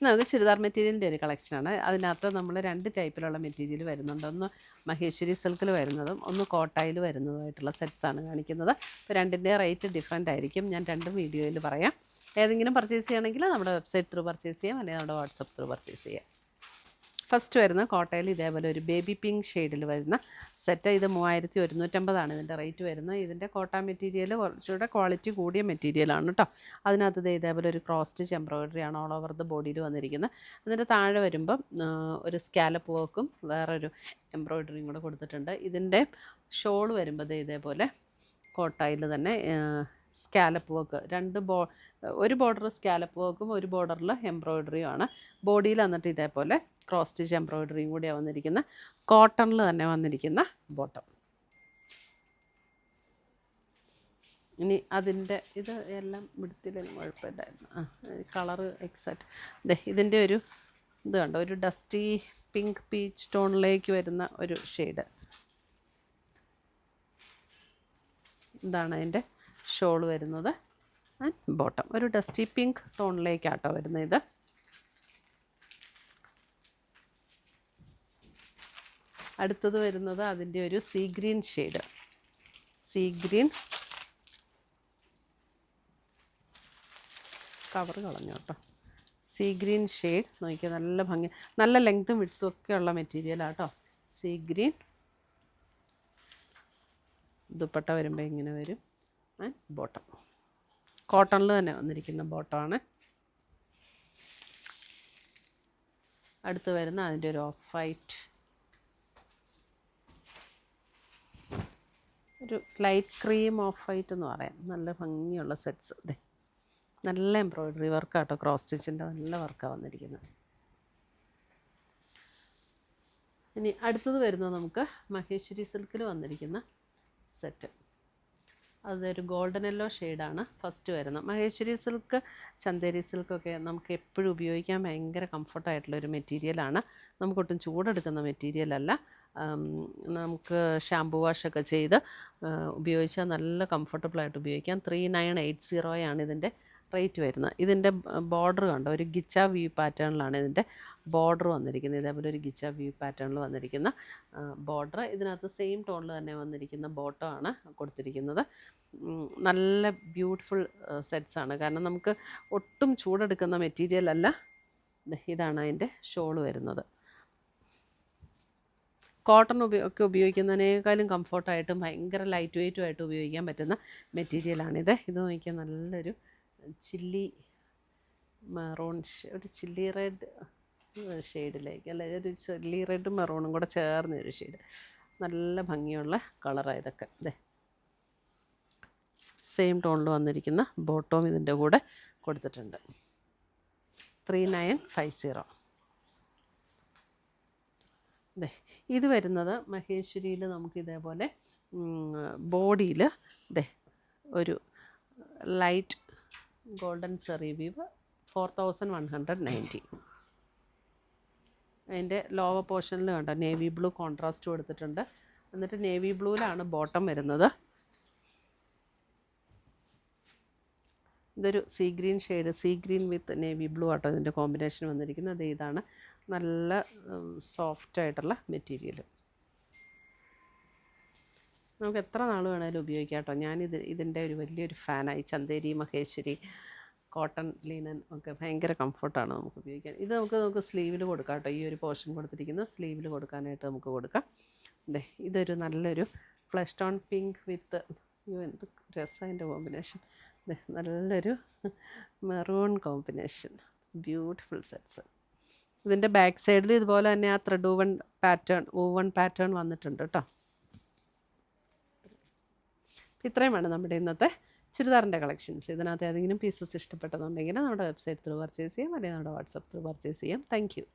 നമുക്ക് ചുരിദാർ മെറ്റീരിയലിൻ്റെ ഒരു കളക്ഷനാണ്. അതിനകത്ത് നമ്മൾ 2 ടൈപ്പിലുള്ള മെറ്റീരിയൽ വരുന്നുണ്ട്. ഒന്ന് മഹേശ്വരി സിൽക്കിൽ വരുന്നതും ഒന്ന് കോട്ടായിൽ വരുന്നതുമായിട്ടുള്ള സെറ്റ്സാണ് കാണിക്കുന്നത്. അപ്പോൾ രണ്ടിൻ്റെ റേറ്റ് ഡിഫറെൻ്റ് ആയിരിക്കും. ഞാൻ രണ്ടും വീഡിയോയിൽ പറയാം. ഏതെങ്കിലും പർച്ചേസ് ചെയ്യണമെങ്കിൽ നമ്മുടെ വെബ്സൈറ്റ് ത്രൂ പർച്ചേസ് ചെയ്യാം, അല്ലെങ്കിൽ നമ്മുടെ വാട്സപ്പ് ത്രൂ പർച്ചേസ് ചെയ്യാം. ഫസ്റ്റ് വരുന്ന കോട്ടയിൽ ഇതേപോലെ ഒരു ബേബി പിങ്ക് ഷെയ്ഡിൽ വരുന്ന സെറ്റ്. ഇത് 3150 ഇതിൻ്റെ റേറ്റ് വരുന്നത്. ഇതിൻ്റെ കോട്ട മെറ്റീരിയൽ കുറച്ചുകൂടെ ക്വാളിറ്റി കൂടിയ മെറ്റീരിയലാണ് കേട്ടോ. അതിനകത്ത് ഇതേപോലെ ഒരു ക്രോസ് സ്റ്റിച്ച് എംബ്രോയിഡറിയാണ് ഓൾ ഓവർ ദ ബോഡിയിൽ വന്നിരിക്കുന്നത്. അതിൻ്റെ താഴെ വരുമ്പം ഒരു സ്കാലപ്പ് വർക്കും വേറൊരു എംബ്രോയിഡറിയും കൂടെ കൊടുത്തിട്ടുണ്ട്. ഇതിൻ്റെ ഷോൾ വരുമ്പോൾ ഇതേപോലെ കോട്ടയിൽ തന്നെ സ്കാലപ്പ് വർക്ക്, ഒരു ബോർഡർ സ്കാലപ്പ് വർക്കും ഒരു ബോർഡറിൽ എംബ്രോയിഡറിയും ആണ്. ബോഡിയിൽ വന്നിട്ട് ഇതേപോലെ ക്രോസ് സ്റ്റിച്ച് എംബ്രോയിഡറിയും കൂടിയാണ് വന്നിരിക്കുന്ന കോട്ടണിൽ തന്നെ വന്നിരിക്കുന്ന ബോട്ടം. ഇനി അതിൻ്റെ ഇത് എല്ലാം വിടുത്തില്ലെങ്കിലും കുഴപ്പമില്ലായിരുന്നു. കളറ് എക്സാക്റ്റ് ഇതിൻ്റെ ഒരു ഇത് കണ്ടോ, ഒരു ഡസ്റ്റി പിങ്ക് പീച്ച് ടോണിലേക്ക് വരുന്ന ഒരു ഷെയ്ഡ്. ഇതാണ് അതിൻ്റെ ഷോൾ വരുന്നത് ആൻഡ് ബോട്ടം. ഒരു ഡസ്റ്റി പിങ്ക് ടോണിലേക്കാട്ടോ വരുന്നത് ഇത്. അടുത്തത് വരുന്നത് അതിൻ്റെ ഒരു see green shade. See green cover കളഞ്ഞു കേട്ടോ. സീ ഗ്രീൻ ഷെയ്ഡ് നോക്കിയാൽ നല്ല ഭംഗി, നല്ല ലെങ്ത്തും വിഡ്ത്തും ഒക്കെ ഉള്ള മെറ്റീരിയലാട്ടോ. See green. ദുപ്പട്ട വരുമ്പോൾ ഇങ്ങനെ വരും ആൻഡ് ബോട്ടം. കോട്ടണിൽ തന്നെ വന്നിരിക്കുന്ന ബോട്ടമാണ്. അടുത്ത് വരുന്ന അതിൻ്റെ ഒരു ഓഫ് വൈറ്റ്, ഒരു ലൈറ്റ് ക്രീം ഓഫ് വൈറ്റ് എന്ന് പറയാം. നല്ല ഭംഗിയുള്ള സെറ്റ്സ്. അതെ, നല്ല എംബ്രോയിഡറി വർക്കാട്ടോ, ക്രോസ് സ്റ്റിച്ചിൻ്റെ നല്ല വർക്കാണ് വന്നിരിക്കുന്നത്. ഇനി അടുത്തത് വരുന്നത് നമുക്ക് മഹേശ്വരി സിൽക്കിൽ വന്നിരിക്കുന്ന സെറ്റ്. അതൊരു ഗോൾഡൻ യെല്ലോ ഷെയ്ഡാണ് ഫസ്റ്റ് വരുന്നത്. മഹേശ്വരി സിൽക്ക്, ചന്ദേരി സിൽക്കൊക്കെ നമുക്ക് എപ്പോഴും ഉപയോഗിക്കാൻ ഭയങ്കര കംഫർട്ടായിട്ടുള്ളൊരു മെറ്റീരിയലാണ്. നമുക്കൊട്ടും ചൂടെടുക്കുന്ന മെറ്റീരിയലല്ല. നമുക്ക് ഷാംപൂ വാഷൊക്കെ ചെയ്ത് ഉപയോഗിച്ചാൽ നല്ല കംഫർട്ടബിളായിട്ട് ഉപയോഗിക്കാം. 3980 ഇതിൻ്റെ റേറ്റ് വരുന്നത്. ഇതിൻ്റെ ബോർഡർ കണ്ടോ, ഒരു ഗിച്ച വ്യൂ പാറ്റേണിലാണ് ഇതിൻ്റെ ബോർഡർ വന്നിരിക്കുന്നത്. ഇതേപോലെ ഒരു ഗിച്ച വ്യൂ പാറ്റേണിൽ വന്നിരിക്കുന്ന ബോർഡർ. ഇതിനകത്ത് സെയിം ടോണിൽ തന്നെ വന്നിരിക്കുന്ന ബോട്ടമാണ് കൊടുത്തിരിക്കുന്നത്. നല്ല ബ്യൂട്ടിഫുൾ സെറ്റ്സാണ്. കാരണം നമുക്ക് ഒട്ടും ചൂടെടുക്കുന്ന മെറ്റീരിയൽ അല്ല. ഇതാണ് അതിൻ്റെ ഷോൾ വരുന്നത്. കോട്ടൺ ഒക്കെ ഉപയോഗിക്കുന്നതിനേക്കാളും കംഫർട്ടായിട്ടും ഭയങ്കര ലൈറ്റ് വെയ്റ്റുമായിട്ട് ഉപയോഗിക്കാൻ പറ്റുന്ന മെറ്റീരിയലാണിത്. ഇത് നോക്കിയാൽ നല്ലൊരു ചില്ലി മെറൂൺ, ഒരു ചില്ലി റെഡ് ഷെയ്ഡിലേക്ക്, അല്ല ഒരു ചില്ലി റെഡും മെറൂണും കൂടെ ചേർന്നൊരു ഷെയ്ഡ്. നല്ല ഭംഗിയുള്ള കളറാണ് ഇതൊക്കെ. അതെ, സെയിം ടോണിൽ വന്നിരിക്കുന്ന ബോട്ടവും ഇതിൻ്റെ കൂടെ കൊടുത്തിട്ടുണ്ട്. 3950. അതെ, ഇത് വരുന്നത് മഹേശ്വരിയിൽ നമുക്ക് ഇതേപോലെ ബോഡിയിൽ ഒരു ലൈറ്റ് ഗോൾഡൻ സെറി വീവ് 4190. അതിൻ്റെ ലോവർ പോർഷനിൽ കണ്ടോ നേവി ബ്ലൂ കോൺട്രാസ്റ്റ് കൊടുത്തിട്ടുണ്ട്. എന്നിട്ട് നേവി ബ്ലൂവിലാണ് ബോട്ടം വരുന്നത്. ഇതൊരു see green shade, see green വിത്ത് നേവി ബ്ലൂ ആട്ടോ ഇതിൻ്റെ കോമ്പിനേഷൻ വന്നിരിക്കുന്നത്. ഇതാണ് നല്ല സോഫ്റ്റായിട്ടുള്ള മെറ്റീരിയൽ. നമുക്ക് എത്ര നാൾ വേണേലും ഉപയോഗിക്കാം കേട്ടോ. ഇതിൻ്റെ ഒരു വലിയൊരു ഫാനായി. ചന്ദേരി, മഹേശ്വരി, കോട്ടൺ, ലിനൻ ഒക്കെ ഭയങ്കര കംഫർട്ടാണ് നമുക്ക് ഉപയോഗിക്കാൻ. ഇത് നമുക്ക് സ്ലീവിൽ കൊടുക്കാം കേട്ടോ. ഈ ഒരു പോർഷൻ കൊടുത്തിരിക്കുന്ന സ്ലീവിൽ കൊടുക്കാനായിട്ട് നമുക്ക് കൊടുക്കാം. ഇതൊരു നല്ലൊരു ഫ്ലഷ് ടോൺ പിങ്ക് വിത്ത്, എന്ത് രസമാണ് അതിൻ്റെ കോമ്പിനേഷൻ. നല്ലൊരു മെറൂൺ കോമ്പിനേഷൻ. Beautiful sets. ഇതിൻ്റെ ബാക്ക് സൈഡിൽ ഇതുപോലെ തന്നെ ആ ത്രെഡ് ഊവൺ പാറ്റേൺ വന്നിട്ടുണ്ട് കേട്ടോ. ഇത്രയുമാണ് നമ്മുടെ ഇന്നത്തെ ചുരിദാറിൻ്റെ കളക്ഷൻസ്. ഇതിനകത്ത് ഏതെങ്കിലും പീസസ് ഇഷ്ടപ്പെട്ടതുണ്ടെങ്കിൽ നമ്മുടെ വെബ്സൈറ്റ് ത്രൂ പർച്ചേസ് ചെയ്യാം, അല്ലെങ്കിൽ നമ്മുടെ വാട്സപ്പ് ത്രൂ പർച്ചേസ് ചെയ്യാം. Thank you.